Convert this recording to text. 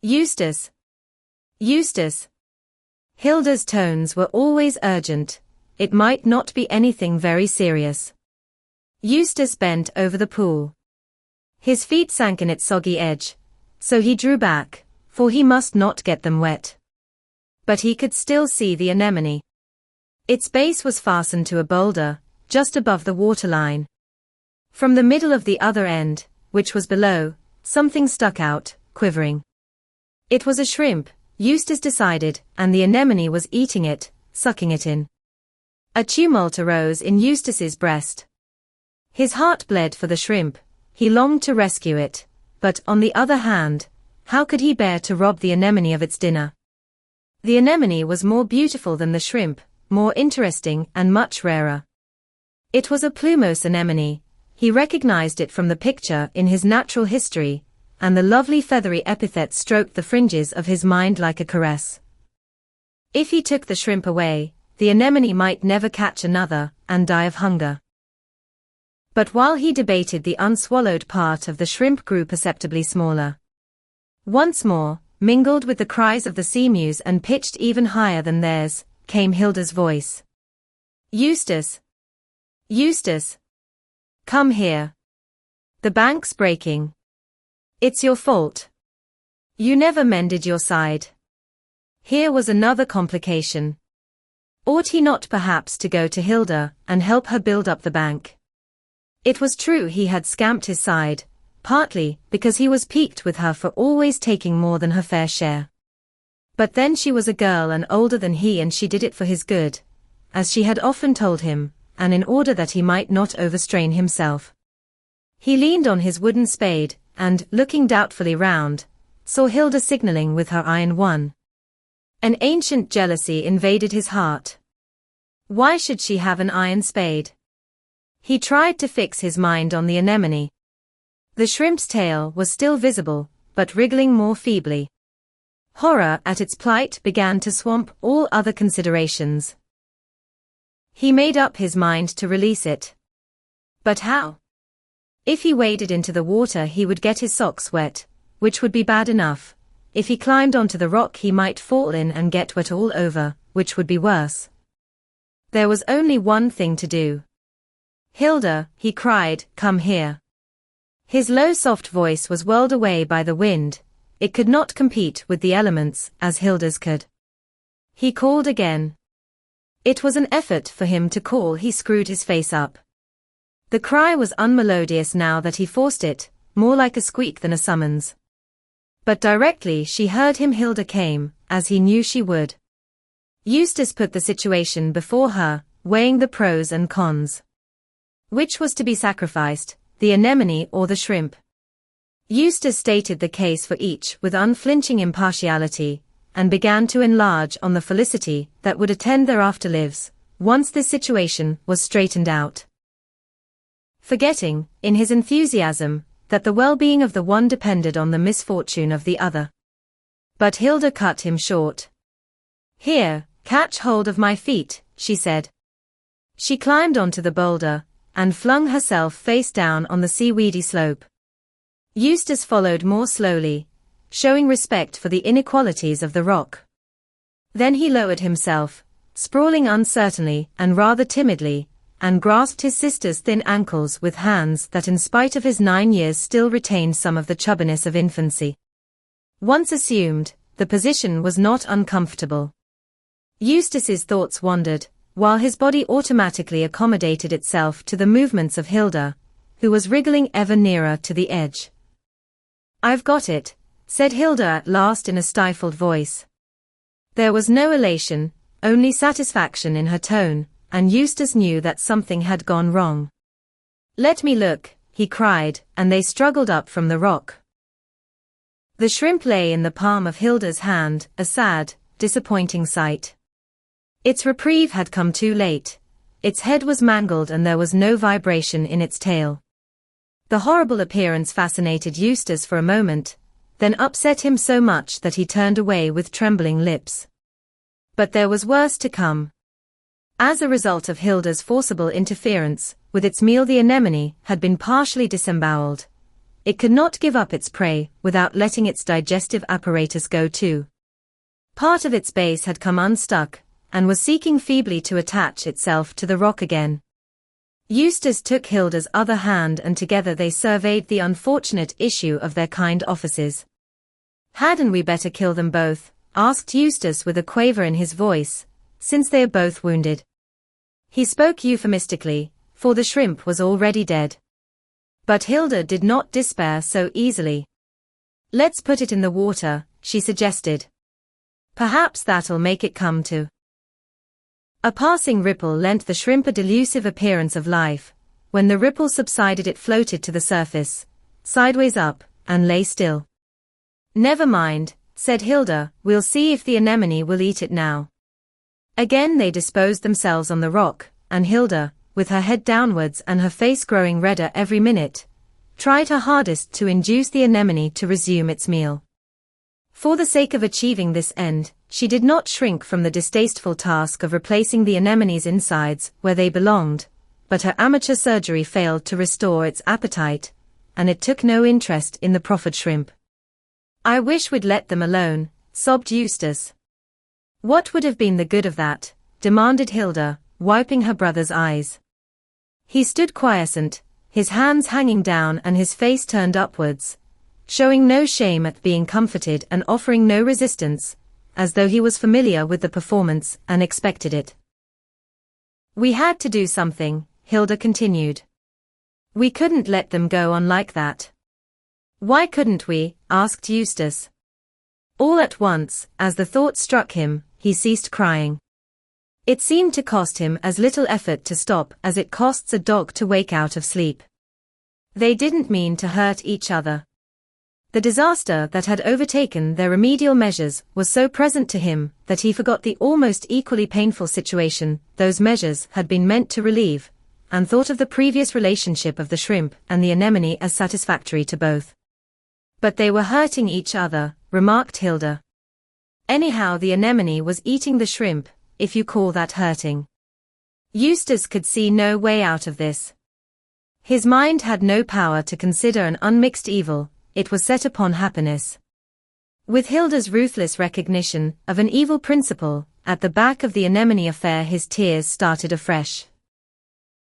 Eustace! Eustace! Hilda's tones were always urgent. It might not be anything very serious. Eustace bent over the pool. His feet sank in its soggy edge, so he drew back, for he must not get them wet. But he could still see the anemone. Its base was fastened to a boulder, just above the waterline. From the middle of the other end, which was below, something stuck out, quivering. It was a shrimp, Eustace decided, and the anemone was eating it, sucking it in. A tumult arose in Eustace's breast. His heart bled for the shrimp. He longed to rescue it, but on the other hand, how could he bear to rob the anemone of its dinner? The anemone was more beautiful than the shrimp, more interesting and much rarer. It was a plumose anemone. He recognized it from the picture in his natural history, and the lovely feathery epithet stroked the fringes of his mind like a caress. If he took the shrimp away, the anemone might never catch another, and die of hunger. But while he debated, the unswallowed part of the shrimp grew perceptibly smaller. Once more, mingled with the cries of the seamews and pitched even higher than theirs, came Hilda's voice. Eustace! Eustace! Come here. The bank's breaking. It's your fault. You never mended your side. Here was another complication. Ought he not perhaps to go to Hilda and help her build up the bank? It was true he had scamped his side, partly because he was piqued with her for always taking more than her fair share. But then she was a girl and older than he, and she did it for his good, as she had often told him, and in order that he might not overstrain himself. He leaned on his wooden spade, and, looking doubtfully round, saw Hilda signaling with her iron one. An ancient jealousy invaded his heart. Why should she have an iron spade? He tried to fix his mind on the anemone. The shrimp's tail was still visible, but wriggling more feebly. Horror at its plight began to swamp all other considerations. He made up his mind to release it. But how? If he waded into the water he would get his socks wet, which would be bad enough. If he climbed onto the rock he might fall in and get wet all over, which would be worse. There was only one thing to do. Hilda, he cried, come here. His low soft voice was whirled away by the wind. It could not compete with the elements, as Hilda's could. He called again. It was an effort for him to call. He screwed his face up. The cry was unmelodious now that he forced it, more like a squeak than a summons. But directly she heard him Hilda came, as he knew she would. Eustace put the situation before her, weighing the pros and cons. Which was to be sacrificed, the anemone or the shrimp? Eustace stated the case for each with unflinching impartiality, and began to enlarge on the felicity that would attend their afterlives, once this situation was straightened out. Forgetting, in his enthusiasm, that the well-being of the one depended on the misfortune of the other. But Hilda cut him short. Here, catch hold of my feet, she said. She climbed onto the boulder, and flung herself face down on the seaweedy slope. Eustace followed more slowly, showing respect for the inequalities of the rock. Then he lowered himself, sprawling uncertainly and rather timidly, and grasped his sister's thin ankles with hands that in spite of his 9 years still retained some of the chubbiness of infancy. Once assumed, the position was not uncomfortable. Eustace's thoughts wandered, while his body automatically accommodated itself to the movements of Hilda, who was wriggling ever nearer to the edge. I've got it, said Hilda at last in a stifled voice. There was no elation, only satisfaction in her tone, and Eustace knew that something had gone wrong. Let me look, he cried, and they struggled up from the rock. The shrimp lay in the palm of Hilda's hand, a sad, disappointing sight. Its reprieve had come too late. Its head was mangled and there was no vibration in its tail. The horrible appearance fascinated Eustace for a moment, then upset him so much that he turned away with trembling lips. But there was worse to come. As a result of Hilda's forcible interference with its meal, the anemone had been partially disemboweled. It could not give up its prey without letting its digestive apparatus go too. Part of its base had come unstuck, and was seeking feebly to attach itself to the rock again. Eustace took Hilda's other hand and together they surveyed the unfortunate issue of their kind offices. "Hadn't we better kill them both?" asked Eustace with a quaver in his voice, "since they are both wounded?" He spoke euphemistically, for the shrimp was already dead. But Hilda did not despair so easily. "Let's put it in the water," she suggested. "Perhaps that'll make it come to." A passing ripple lent the shrimp a delusive appearance of life. When the ripple subsided it floated to the surface, sideways up, and lay still. "Never mind," said Hilda, "we'll see if the anemone will eat it now." Again they disposed themselves on the rock, and Hilda, with her head downwards and her face growing redder every minute, tried her hardest to induce the anemone to resume its meal. For the sake of achieving this end, she did not shrink from the distasteful task of replacing the anemone's insides where they belonged, but her amateur surgery failed to restore its appetite, and it took no interest in the proffered shrimp. "I wish we'd let them alone," sobbed Eustace. "What would have been the good of that?" demanded Hilda, wiping her brother's eyes. He stood quiescent, his hands hanging down and his face turned upwards, showing no shame at being comforted and offering no resistance, as though he was familiar with the performance and expected it. "We had to do something," Hilda continued. "We couldn't let them go on like that." "Why couldn't we?" asked Eustace. All at once, as the thought struck him, he ceased crying. It seemed to cost him as little effort to stop as it costs a dog to wake out of sleep. They didn't mean to hurt each other. The disaster that had overtaken their remedial measures was so present to him that he forgot the almost equally painful situation those measures had been meant to relieve, and thought of the previous relationship of the shrimp and the anemone as satisfactory to both. "But they were hurting each other," remarked Hilda. "Anyhow, the anemone was eating the shrimp, if you call that hurting." Eustace could see no way out of this. His mind had no power to consider an unmixed evil, it was set upon happiness. With Hilda's ruthless recognition of an evil principle at the back of the anemone affair, his tears started afresh.